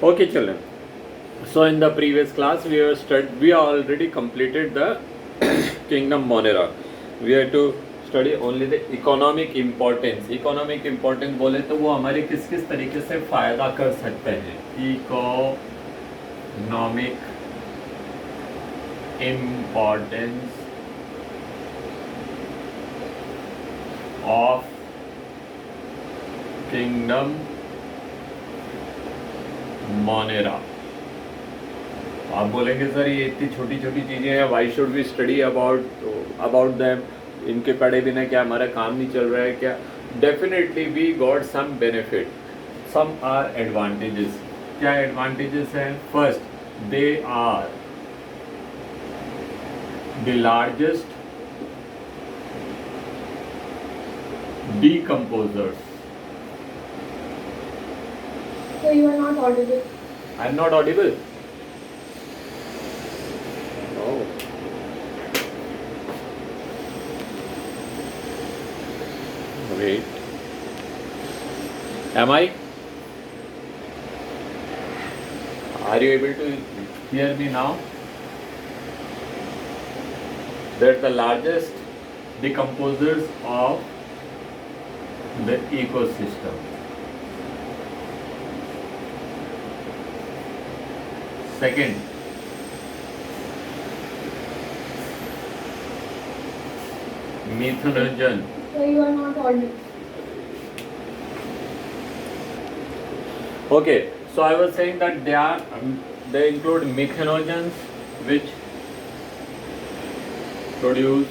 Okay, children. So in the previous class, we already completed the kingdom Monera. We have to study only the economic importance. Economic importance बोले तो वो हमारे किस किस तरीके से फायदा कर सकते हैं. Economic importance of kingdom Monera. आप बोलेंगे सर ये इतनी छोटी छोटी चीज़ें हैं, why should we study about them, इनके पढ़े बिना क्या हमारा काम नहीं चल रहा है क्या? Definitely we got some benefit, some are advantages. क्या एडवांटेजेस हैं? First, they are the largest decomposers. So you are not audible. I am not audible. Oh. Wait. Am I? Are you able to hear me now? That the largest decomposers of the ecosystem. Second, methanogen. So you are not audible. Okay, so I was saying that they include methanogens which produce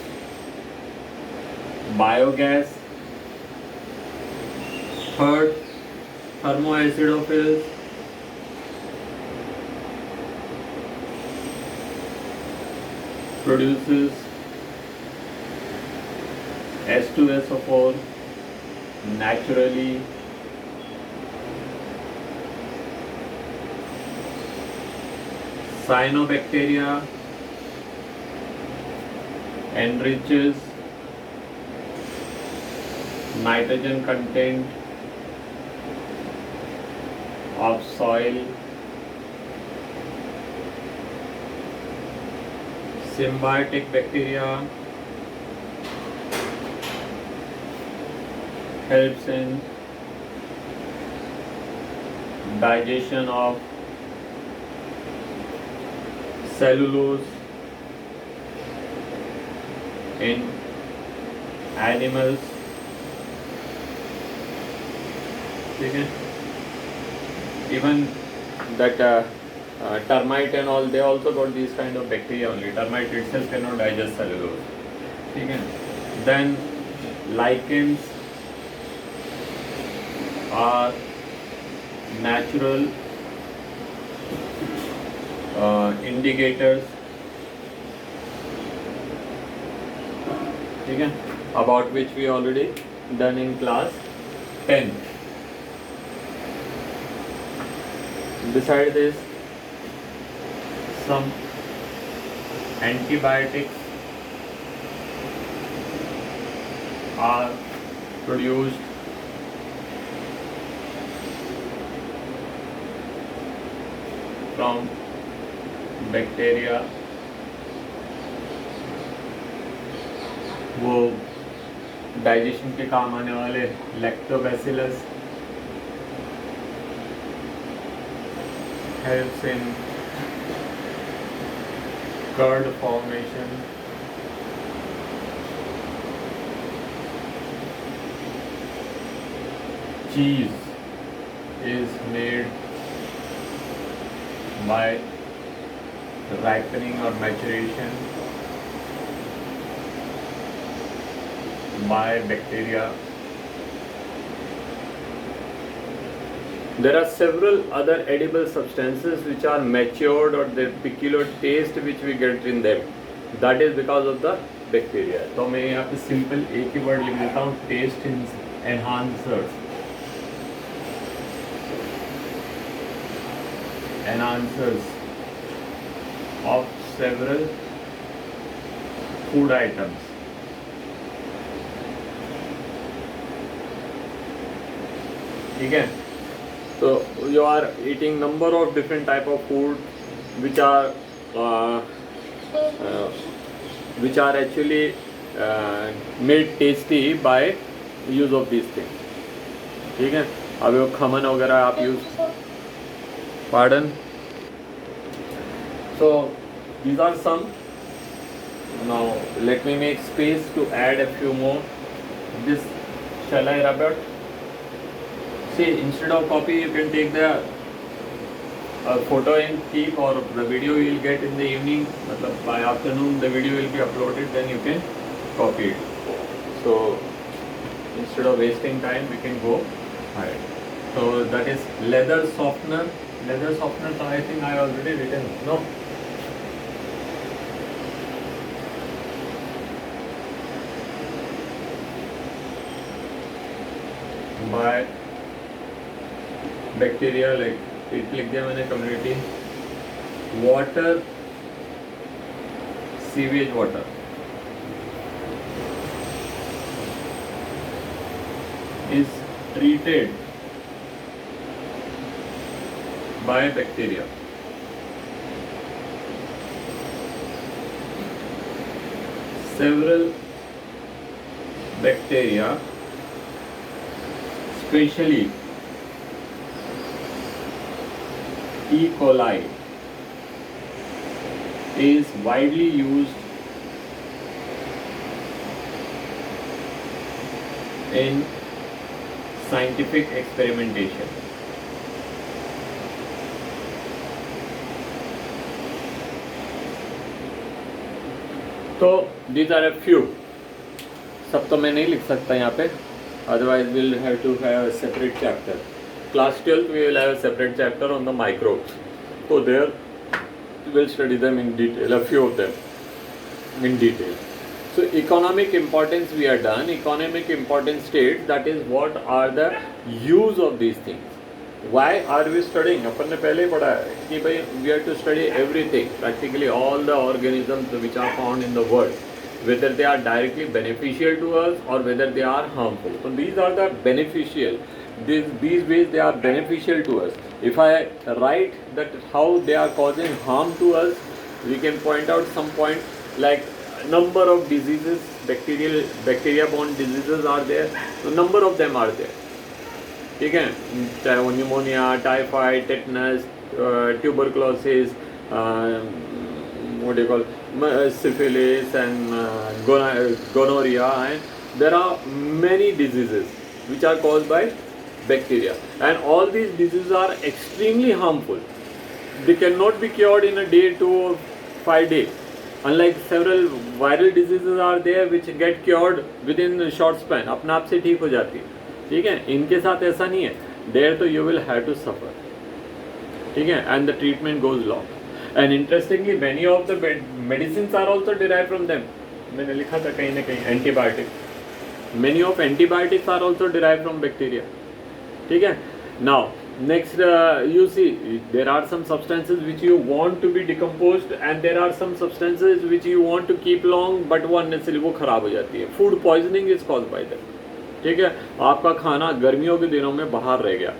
biogas. Third, thermoacidophils. Produces H2SO4 naturally. Cyanobacteria enriches nitrogen content of soil. Symbiotic bacteria helps in digestion of cellulose in animals. ठीक है? Even that termite and all, they also got these kind of bacteria only. Termite itself cannot digest cellulose. ठीक है? Then lichens are natural indicators. ठीक है? About which we already done in class 10. Beside this, some antibiotics are produced from bacteria. वो digestion के काम आने वाले lactobacillus helps in curd formation. Cheese is made by ripening or maturation by bacteria. There are several other edible substances which are matured or their peculiar taste which we get in them. That is because of the bacteria. तो मैं यहाँ पे simple एक ही word लिख देता हूँ, test enhancers. Enhancers of several food items. ठीक है? So you are eating number of different type of food which are uh, uh, actually made tasty by use of these things. ठीक है, अब वो खमन वगैरह आप use, pardon. So these are some. Now let me make space to add a few more. This shall I rub it? See, instead of copy you can take the photo and keep, or the video you will get in the evening, matlab by afternoon the video will be uploaded, then you can copy it. So instead of wasting time we can go ahead. So that is leather softener. Leather softener, so I think I already written, no? By bacteria, like it लिख दिया मैंने, community water, sewage water is treated by bacteria. Several bacteria, especially E. coli, is widely used in scientific experimentation. तो these are a few. सब तो मैं नहीं लिख सकता यहाँ पे, otherwise we'll have to have a separate chapter. Class 12 we will have a separate chapter on the microbes. So there we'll study them in detail, a few of them in detail. So economic importance we are done. Economic importance states that is what are the use of these things. Why are we studying? अपन ने पहले ही पढ़ा है कि भाई we have to study everything, practically all the organisms which are found in the world, whether they are directly beneficial to us or whether they are harmful. So these are the beneficial. These ways they are beneficial to us. If I write that how they are causing harm to us, we can point out some point like number of diseases, bacteria-borne diseases are there. So number of them are there. ठीक है, चाहे वो pneumonia, typhoid, tetanus, tuberculosis, what do you call, syphilis and gonorrhea, and there are many diseases which are caused by bacteria, and all these diseases are extremely harmful. They cannot be cured in a day, 2 or 5 days, unlike several viral diseases are there which get cured within a short span, अपने आप से ठीक हो जाती है. ठीक है, इनके साथ ऐसा नहीं है. देयर तो you will have to suffer. ठीक है, and the treatment goes long. And interestingly many of the medicines are also derive from them. मैंने लिखा था कहीं ना कहीं antibiotic. Many of antibiotics are also derive from bacteria. ठीक है. Now next you see there are some substances which you want to be decomposed and there are some substances which you want to keep long but वो unnecessarily वो खराब हो जाती है. Food poisoning is caused by that. ठीक है, आपका खाना गर्मियों के दिनों में बाहर रह गया.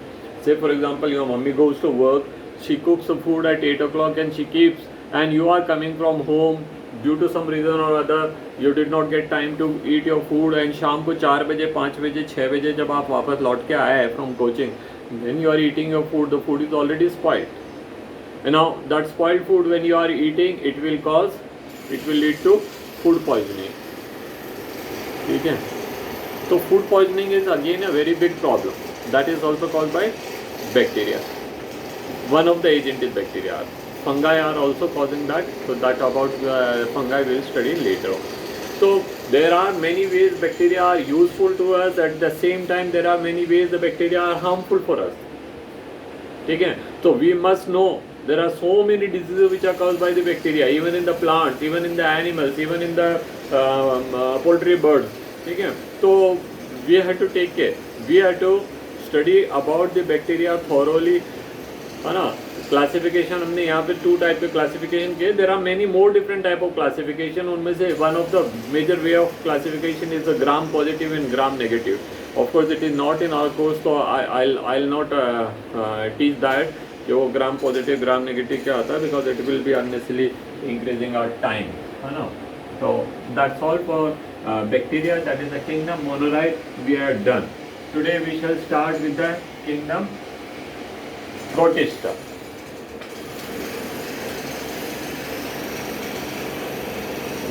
से for example your mummy goes to work, she cooks food at 8 o'clock and she keeps, and you are coming from home due to some reason और other, you did not get time to eat your food, and शाम को 4 बजे 5 बजे 6 बजे जब आप वापस लौट के आए हैं from coaching, then you are eating your food, the food is already spoiled. And now that spoiled food when you are eating it will lead to food poisoning. ठीक है, so food poisoning is again a very big problem. That is also caused by bacteria. One of the agent is bacteria. Fungi are also causing that. So that about fungi we will study later on. So there are many ways bacteria are useful to us. At the same time, there are many ways the bacteria are harmful for us. ठीक है, so we must know there are so many diseases which are caused by the bacteria, even in the plants, even in the animals, even in the poultry birds. ठीक है, तो we have to take care, we have to study about the bacteria thoroughly, है ना. Classification हमने यहाँ पे 2 type के classification किए. There are many more different type of classification. उनमें से one of the major way of classification is the Gram positive and Gram negative. Of course it is not in our course, तो I not teach that कि वो gram positive gram negative क्या होता है, because it will be unnecessarily increasing our time, है ना. तो that's all for bacteria, that is the kingdom Monera we are done. Today we shall start with the kingdom Protista.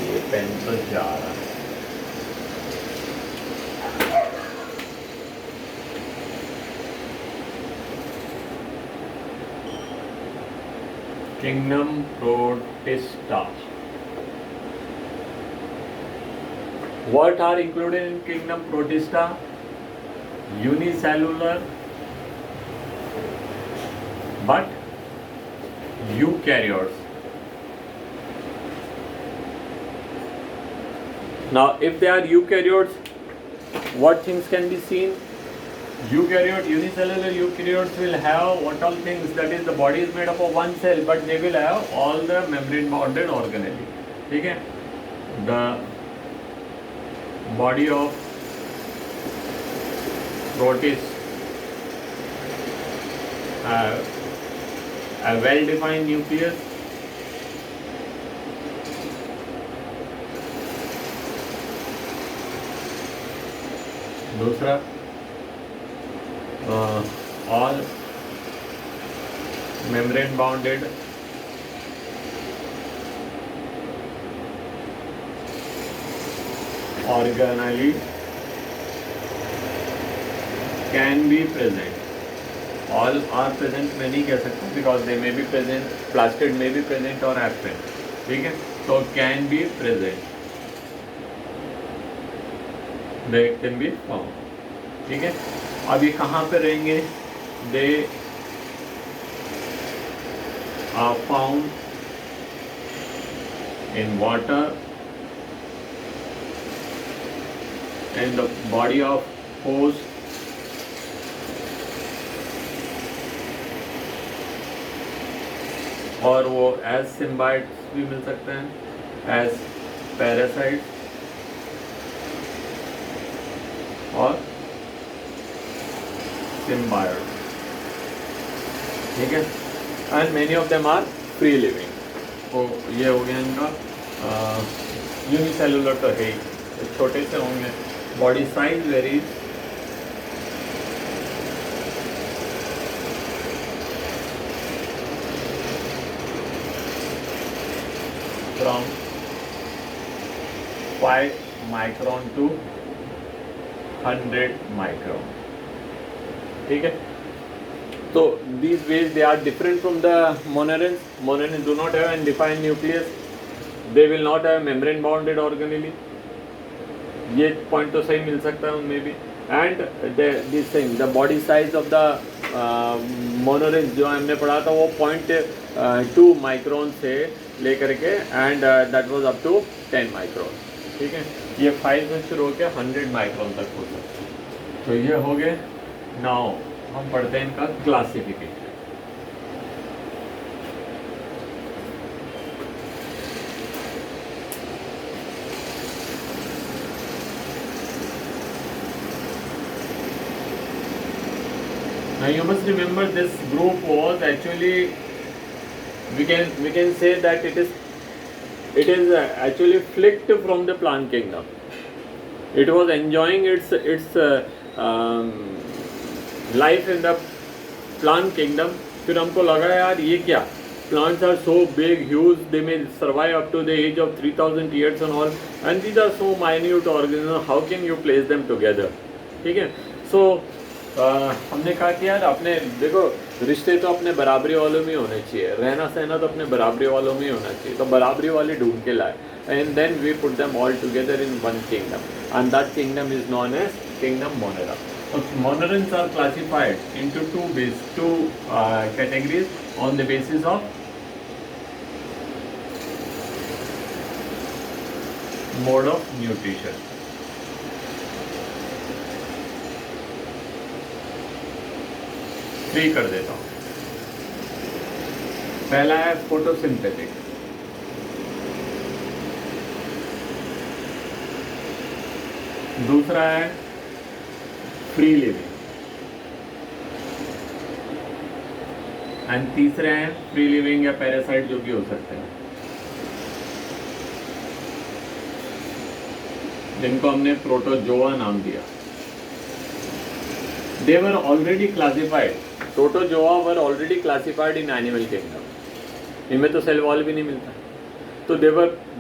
ये pen तो जा रहा है. Kingdom Protista. What are included in Kingdom Protista? Unicellular, but eukaryotes. Now, if they are eukaryotes, what things can be seen? Unicellular eukaryotes will have what all things, that is the body is made up of one cell, but they will have all the membrane bounded organelle. ठीक है. The body of protist have a well defined nucleus, दूसरा all membrane bounded organelle can be present. All are present मैं नहीं कह सकता, because they may be present, plastid may be present or absent. ठीक है. तो can be present, they can be found. ठीक है. अब ये कहाँ पे रहेंगे? They are found in water, in the body of host, और वो एज सिम्बाइट्स भी मिल सकते हैं, एज पैरासाइट्स और symbiotes. ठीक है. And many of them are free living. तो ये हो गया इनका यूनिसेलुलर, तो है छोटे से होंगे. Body size varies from 5 micron to 100 micron. ठीक है. So these ways they are different from the monorans. Monorans do not have a defined nucleus. They will not have membrane bounded organelle. ये point तो सही मिल सकता है उनमें भी. And this thing, the body size of the monerans जो हमने पढ़ा था वो 0.2 माइक्रोन से लेकर के and that was up to 10 micron. ठीक है. ये 5 से शुरू होकर 100 माइक्रोन तक हो सकता है. तो ये हो गए. नाउ हम पढ़ते हैं इनका classification. Now you must remember this group was actually, we can say that it is actually flicked from the plant kingdom. It was enjoying its life in the plant kingdom. फिर हमको लगा यार ये क्या, plants are so big, huge, they may survive up to the age of 3000 years and all, and these are so minute organisms, how can you place them together. ठीक है. So हमने कहा कि यार अपने देखो रिश्ते तो अपने बराबरी वालों में होने चाहिए, रहना सहना तो अपने बराबरी वालों में होना चाहिए. तो बराबरी वाले ढूंढ के लाए and then we put them all together in one kingdom and that kingdom is known as kingdom Monera. So monorans are classified into two categories on the basis of mode of nutrition. Free कर देता हूँ. पहला है photosynthetic, दूसरा है free living, and तीसरे हैं free living या पैरासाइट, जो भी हो सकते हैं, जिनको हमने प्रोटोजोआ नाम दिया. They were already classified. Protozoa were already classified in animal kingdom. इनमें तो सेल वॉल भी नहीं मिलता, तो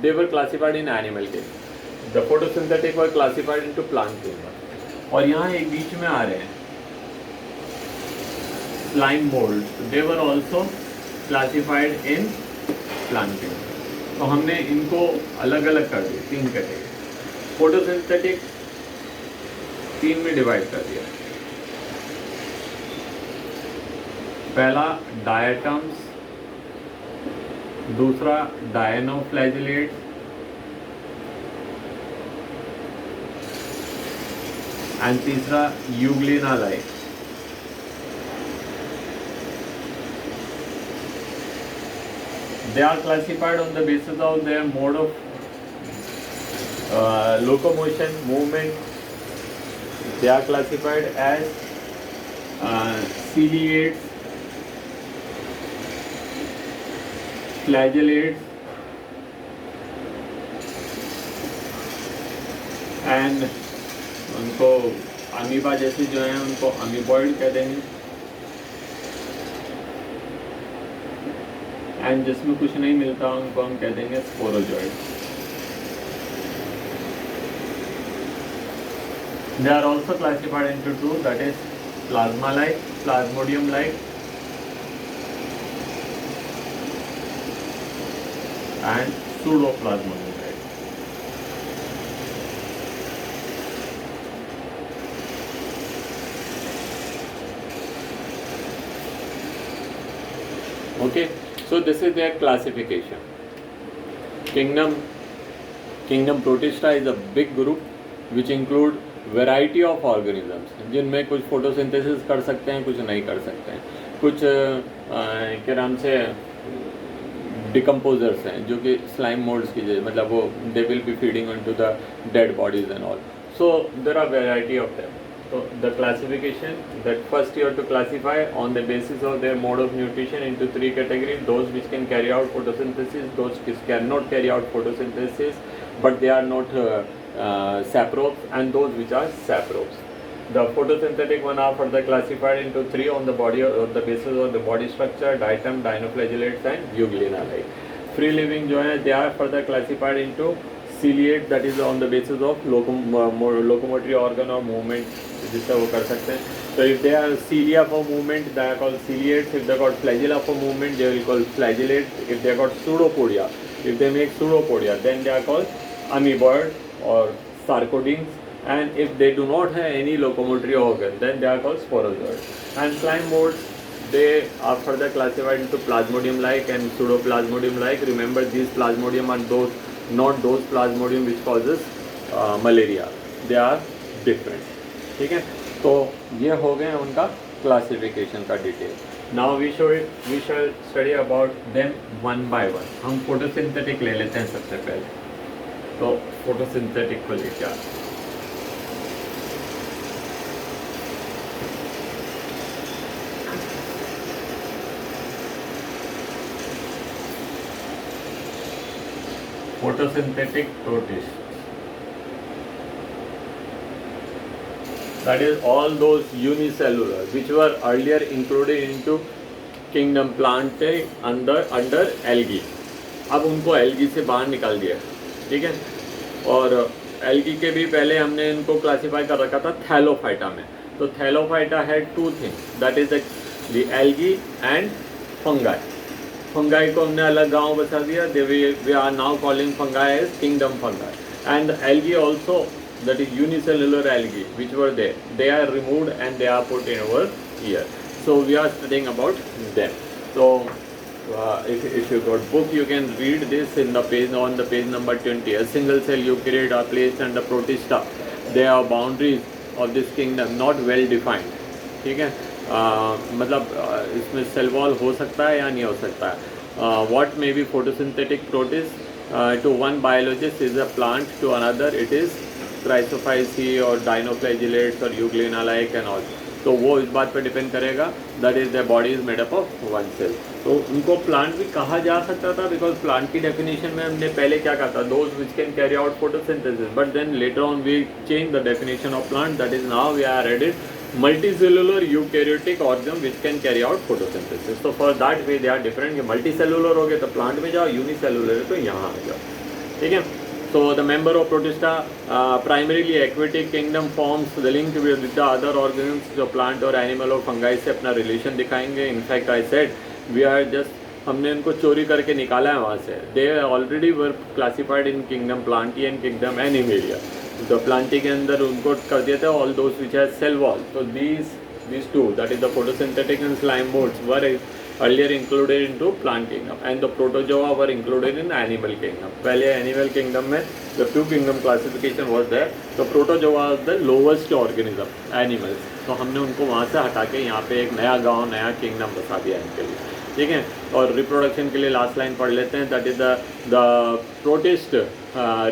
they were classified in animal kingdom. The photosynthetic were classified into plant kingdom. और यहाँ एक बीच में आ रहे हैं slime molds. They were also classified in plant kingdom. तो हमने इनको अलग अलग कर दिया, 3 कैटेगरी. फोटोसिंथेटिक 3 में डिवाइड कर दिया. पहला डायटम्स, दूसरा डायनोफ्लैजिलेट्स, एंड तीसरा यूग्लिनालाई. They are classified on the basis of their mode of locomotion, movement. They are classified as ciliates, flagellates, and उनको अमीबा जैसे जो हैं उनको अमीबॉइड कह देंगे, एंड जिसमें कुछ नहीं मिलता उनको हम कह देंगे sporozoite. They are also classified into 2, that is plasma-like, plasmodium-like, and pseudoplasmodium-like. Okay, so this is their classification. Kingdom Protista is a big group which include variety of organisms, जिनमें कुछ फोटोसिंथेसिस कर सकते हैं, कुछ नहीं कर सकते हैं. कुछ क्या नाम से डिकम्पोजर्स हैं जो कि स्लाइम मोल्ड्स की जैसे, मतलब वो they will be feeding into the dead bodies and all. So there are variety of them. So the classification, that first you have to classify on the basis of their mode of nutrition into 3 categories: those which can carry out photosynthesis, those which cannot carry out photosynthesis but they are not saprobes, and those which are saprobes. The photosynthetic one are further classified into 3 on the body, on the basis of the body structure: diatom, dinoflagellates and euglinalae. Free living जो है, they are further classified into ciliate, that is on the basis of locomotory organ or movement, जिससे वो कर सकते हैं. So if they are cilia for movement, they are called ciliates. If they got flagella for movement, they will call flagellates. If they got pseudopodia, if they make pseudopodia, then they are called amoeboid or sarcodines. And if they do not have any locomotory organ, then they are called sporozoids. And slime molds, they are further classified into plasmodium-like and pseudoplasmodium-like. Remember, these plasmodium are those, not those plasmodium which causes malaria. They are different. ठीक है, तो ये हो गए उनका classification का detail. Now we shall study about them one by one. हम photosynthetic ले लेते हैं सबसे पहले. तो फोटोसिंथेटिक को लेके आते हैं. photosynthetic protists, that is all those unicellular which were earlier included into kingdom plant under algae. अब उनको algae से बाहर निकाल दिया, ठीक है. और algae के भी पहले हमने इनको क्लासीफाई कर रखा था थैलोफाइटा में. तो Thallophyta had 2 things, that is the algae and fungi. Fungi को हमने अलग गांव बता दिया. We are now calling fungi as kingdom fungi. And algae also, that is unicellular algae which were there, they are removed and they are put in over here. So we are studying about them. So if you got book, you can read this in the page, on the page number 20. A single cell eukaryote are placed under protista. There are boundaries of this kingdom not well defined. ठीक है, मतलब इसमें cell wall हो सकता है या नहीं हो सकता है. What may be photosynthetic protist to one biologist is a plant, to another it is क्राइसोफाइसी और डाइनोफ्लैजिलेट्स और यूग्लिना लाइक एंड ऑल, तो वो इस बात पे डिपेंड करेगा that is the body is made up of one cell. तो उनको प्लांट भी कहा जा सकता था बिकॉज प्लांट की डेफिनेशन में हमने पहले क्या कहा था, those which can carry out photosynthesis, but then later on we change the definition of plant, that is now we are added multicellular eukaryotic organism which can carry out photosynthesis. So for that way they are different. Multicellular हो गए तो plant में जाओ, unicellular है तो यहाँ आ जाओ, ठीक है। So the member of Protista primarily aquatic kingdom forms the link with the other organisms जो plant और animal और fungi से अपना relation दिखाएंगे। In fact I said we are just, हमने उनको चोरी करके निकाला है वहाँ से। They already were classified in kingdom Plantae and kingdom Animalia। तो प्लांटी के अंदर उनको कर दिया था all those which has cell wall. तो these two, that is the photosynthetic and slime modes, were earlier included into plant kingdom and the protozoa were included in animal kingdom. पहले animal kingdom में the two kingdom classification was there, the protozoa was the lowest organism animals, तो हमने उनको वहाँ से हटा के यहाँ पे एक नया गांव नया kingdom बसा दिया इनके लिए, ठीक है। और रिप्रोडक्शन के लिए लास्ट लाइन पढ़ लेते हैं, that is the protist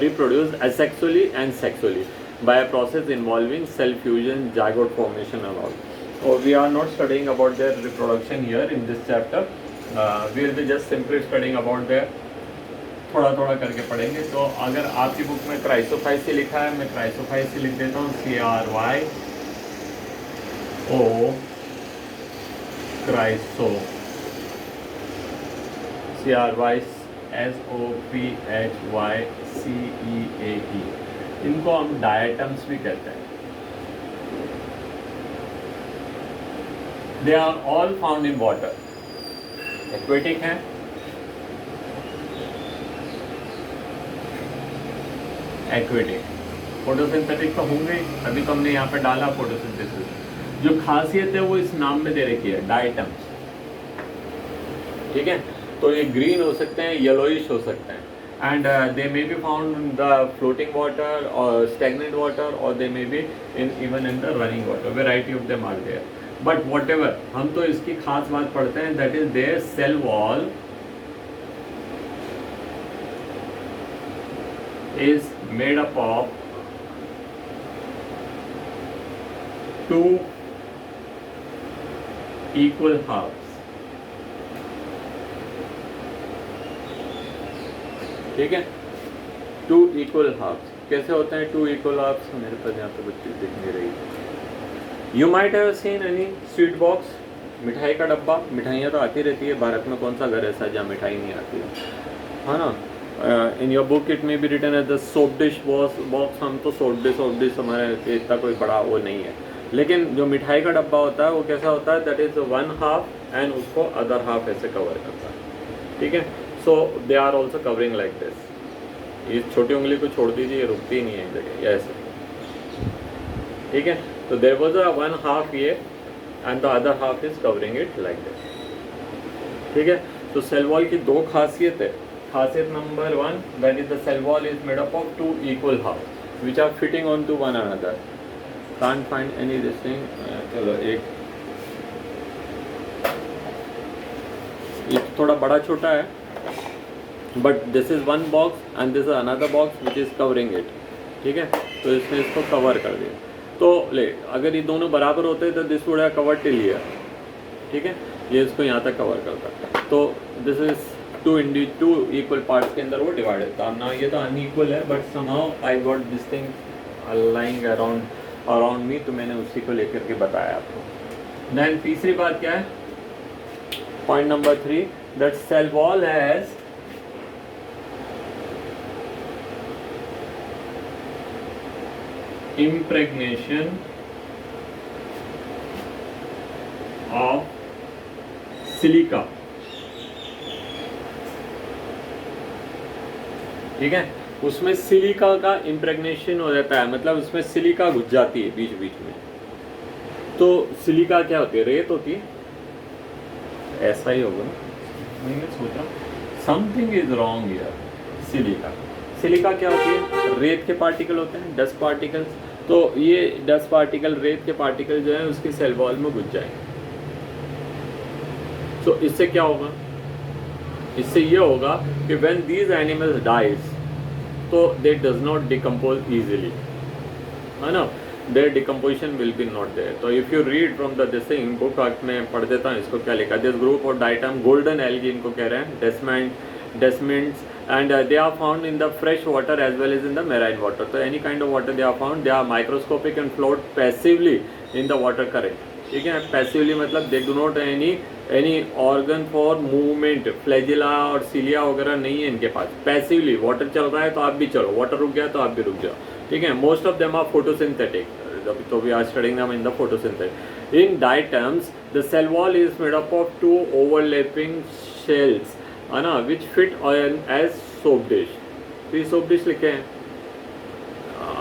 reproduce asexually and sexually by a process involving cell fusion, zygote formation and all. और we are not studying about their reproduction here in this chapter, we will be just simply studying about their, थोड़ा थोड़ा करके पढ़ेंगे। तो अगर आपकी book में क्राइसोफाइसी लिखा है, मैं क्राइसोफाइसी लिख देता हूँ, CRYSOPHYCEAE, इनको हम डायटम्स भी कहते हैं। They are all found in water, aquatic हैं, एक्वेटिक, फोटोसिंथेटिक तो होंगे ही, अभी तो हमने यहाँ पे डाला फोटोसिंथेसिस। जो खासियत है वो इस नाम में दे रखी है, डायटम्स, ठीक है। तो ये ग्रीन हो सकते हैं, येलोइश हो सकते हैं, and they may be found in the floating water और स्टेगनेंट वाटर और they may be in even in the running water, variety of them are there. But whatever, हम तो इसकी खास बात पढ़ते हैं, that is their cell wall is made up of two equal halves, ठीक है। टू इक्वल हाफ्स कैसे होते हैं? टू इक्वल हाफ्स मेरे पास यहाँ पे बच्चे दिख नहीं रही। You might have seen any sweet box, मिठाई का डब्बा, मिठाइयाँ तो आती रहती है, भारत में कौन सा घर ऐसा जहाँ मिठाई नहीं आती है ना। In your book it may be written as the soap dish box, हम तो सोप डिश हमारे इतना कोई बड़ा वो नहीं है, लेकिन जो मिठाई का डब्बा होता है वो कैसा होता है, that is one half and उसको अदर हाफ ऐसे कवर करता है, ठीक है। So they are also covering like this. ये छोटी उंगली को छोड़ दीजिए, ये रुकती नहीं है एक जगह, ऐसे, ठीक है। तो there was a one half ये and the other half is covering it like this, ठीक है। तो सेल वॉल की दो खासियत है। खासियत number one, that is the cell wall is made up of two equal half which are fitting on to one another. Can't find any this thing. चलो एक ये थोड़ा बड़ा छोटा है, but this is one box and this is another box which is covering it, ठीक है। तो इसने इसको कवर कर दिया। तो ले, अगर ये दोनों बराबर होते तो this would have covered till here, ठीक है। ये इसको यहाँ तक कवर करता। तो this is two equal parts के अंदर वो डिवाइडेड था ना। ये तो अनइक्वल है, but somehow I got this thing lying around me, तो मैंने उसी को लेकर के बताया आपको। देन तीसरी बात क्या है, point number 3, that cell wall has impregnation of silica, ठीक है। उसमें सिलिका का इम्प्रेग्नेशन हो जाता है, मतलब उसमें सिलिका घुस जाती है बीच बीच में। तो सिलिका क्या होती है? रेत होती है, ऐसा ही होगा ना। मैं सोच रहा हूँ something is wrong here. Silica क्या होती है? रेत के पार्टिकल होते हैं, डस्ट पार्टिकल्स। तो ये डस्ट पार्टिकल, रेत के पार्टिकल जो है उसकी सेल वॉल में घुस जाएंगे। तो इससे क्या होगा? इससे ये होगा कि व्हेन दीज एनिमल्स डाइज तो they does not decompose easily, है ना, their decomposition will be not there. तो if you read from the this thing book, में पढ़ देता हूँ इसको क्या लिखा। This group of diatom golden algae इनको कह रहे हैं, डेस्मेंट्स, and they are found in the fresh water as well as in the marine water. So any kind of water they are found, they are microscopic and float passively in the water current. ठीक है, passively मतलब they do not any organ for movement, flagella और सीलिया वगैरह नहीं है इनके पास। Passively water चल रहा है तो आप भी चलो, वाटर रुक गया तो आप भी रुक जाओ। ठीक है, most of them are photosynthetic, तो we are studying them in the photosynthetic. In diatoms the cell wall is made up of 2 overlapping shells, है ना, which fit oil as soap dish. तो ये सोप डिश लिखे हैं।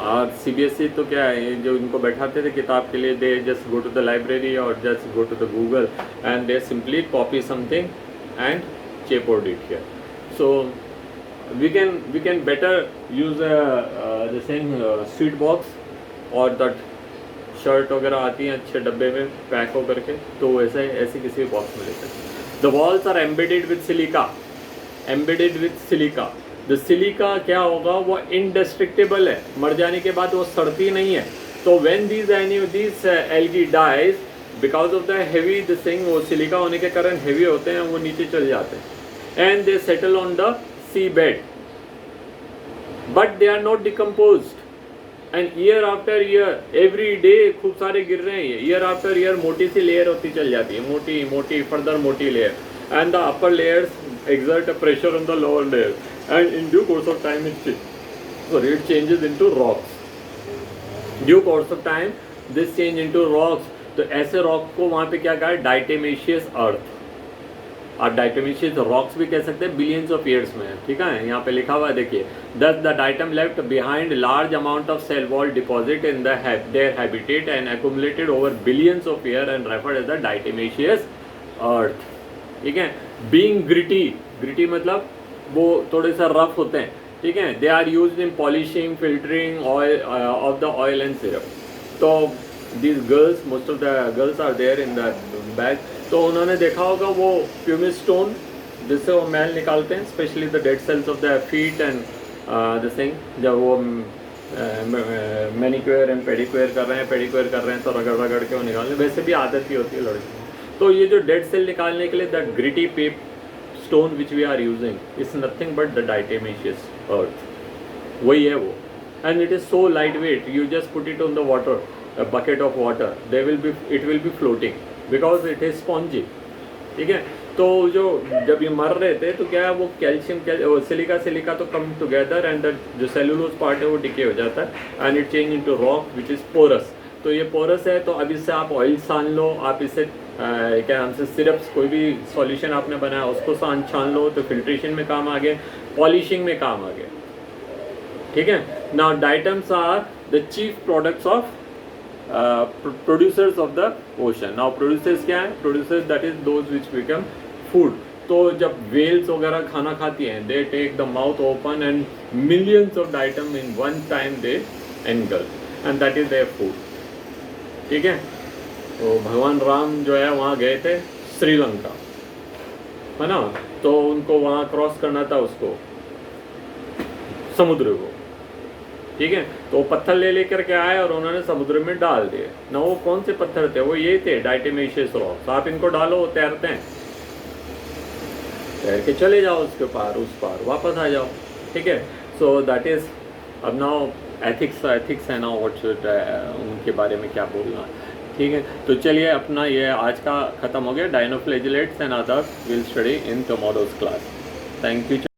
और CBSE तो क्या है, जो इनको बैठाते थे किताब के लिए, they just go to the library और just go to the Google and they simply copy something and चेपोर्ड it here. So we can better use the same sweet box और दैट शर्ट वगैरह आती हैं अच्छे डब्बे में पैक हो करके, तो ऐसे किसी भी बॉक्स में ले सकते। The walls are embedded with silica, the silica क्या होगा, वो इनडेस्ट्रक्टेबल है, मर जाने के बाद वो सड़ती नहीं है। तो when this algae dies because of the heavy this thing, वो सिलिका होने के कारण हेवी होते हैं, वो नीचे चल जाते हैं and they settle on the sea bed, but they are not decomposed and year after year every day खूब सारे गिर रहे हैं। ईयर आफ्टर ईयर मोटी सी लेयर होती चल जाती है, मोटी मोटी फर्दर मोटी layer, and the upper layers exert a pressure on the lower layer and in due course of time it changes into rocks. Due course of time this change into rocks, तो ऐसे rock को वहाँ पे क्या कहा है, डाइटेमेशियस अर्थ। आप डाइटेमेशियस rocks भी कह सकते हैं, बिलियंस ऑफ ईयर्स में। ठीक है, यहाँ पे लिखा हुआ है देखिए, thus the datum left behind large amount of cell wall deposit in their habitat and accumulated over billions of years and referred as the diatomaceous earth। ठीक है, बीइंग ग्रिटी मतलब वो थोड़े सा रफ होते हैं। ठीक है, they are used in polishing, filtering oil of the oil and syrup. तो this girls, most of the girls are there in the bag. तो उन्होंने देखा होगा वो प्यूमिस स्टोन जिससे वो मैल निकालते हैं, specially the dead cells of the feet and the thing, जब वो मैनिक्योर एंड पेडिक्योर कर रहे हैं तो रगड़ के वो निकालने, वैसे भी आदत ही होती है लड़की। तो ये जो डेड सेल निकालने के लिए that gritty pep stone which we are using is nothing but the diatomaceous earth, वही है वो। And it is so light weight, you just put it on the water, a bucket of water, it will be floating because it is spongy। ठीक है, तो जो जब ये मर रहे थे तो क्या है, वो कैल्शियम सिलिका तो कम टुगेदर एंड जो सेलुलोज पार्ट है वो डिके हो जाता है and it change into rock which is porous. तो ये पोरस है, तो अब इससे आप ऑयल छान लो, आप इससे क्या नाम से सिरप्स, कोई भी सॉल्यूशन आपने बनाया उसको छान लो, तो फिल्ट्रेशन में काम आ गया, पॉलिशिंग में काम आ गया। ठीक है, now diatoms are the chief products of producers of the ocean. Now producers क्या है, producers that is those which become food. तो जब वेल्स वगैरह खाना खाती हैं, they take the mouth open and millions of item in one time they engulf and that is their food. ठीक है, तो भगवान राम जो है वहाँ गए थे श्रीलंका, है ना, तो उनको वहाँ क्रॉस करना था उसको, समुद्र को। ठीक है, तो पत्थर लेकर के आए और उन्होंने समुद्र में डाल दिए ना। वो कौन से पत्थर थे, वो ये थे डाइटेमेशियस रॉक्स। आप इनको डालो, वो तैरते हैं, तैर के चले जाओ उसके पार, उस पार वापस आ जाओ। ठीक है, सो दैट इज, अब नाउ एथिक्स है ना, व्हाट उनके बारे में क्या बोलना। ठीक है, तो चलिए अपना ये आज का ख़त्म हो गया। Dinoflagellates and others will study in tomorrow's class. Thank you.